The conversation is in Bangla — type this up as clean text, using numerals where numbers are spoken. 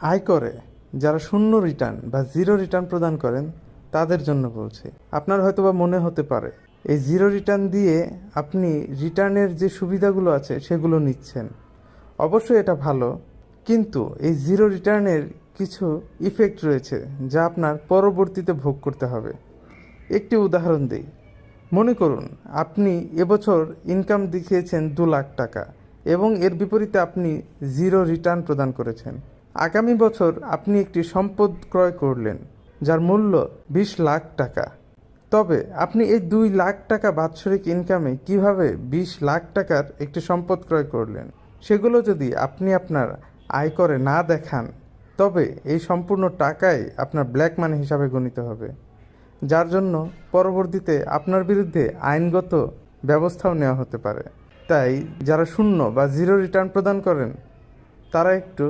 আয়করে যারা শূন্য রিটার্ন বা জিরো রিটার্ন প্রদান করেন তাদের জন্য বলছি। আপনার হয়তোবা মনে হতে পারে এই জিরো রিটার্ন দিয়ে আপনি রিটার্নের যে সুবিধাগুলো আছে সেগুলো নিচ্ছেন। অবশ্যই এটা ভালো, কিন্তু এই জিরো রিটার্নের কিছু ইফেক্ট রয়েছে যা আপনার পরবর্তীতে ভোগ করতে হবে। একটি উদাহরণ দিই। মনে করুন আপনি এবছর ইনকাম দেখিয়েছেন 2 লাখ টাকা এবং এর বিপরীতে আপনি জিরো রিটার্ন প্রদান করেছেন। আগামী বছর আপনি একটি সম্পদ ক্রয় করলেন যার মূল্য 20 লাখ টাকা। তবে আপনি এই 2 লাখ টাকা বাৎসরিক ইনকামে কিভাবে 20 লাখ টাকার একটি সম্পদ ক্রয় করলেন সেগুলো যদি আপনি আপনার আয়করে না দেখান, তবে এই সম্পূর্ণ টাকাই আপনার ব্ল্যাক মানি হিসাবে গণিত হবে, যার জন্য পরবর্তীতে আপনার বিরুদ্ধে আইনগত ব্যবস্থাও নেওয়া হতে পারে। তাই যারা শূন্য বা জিরো রিটার্ন প্রদান করেন তারা একটু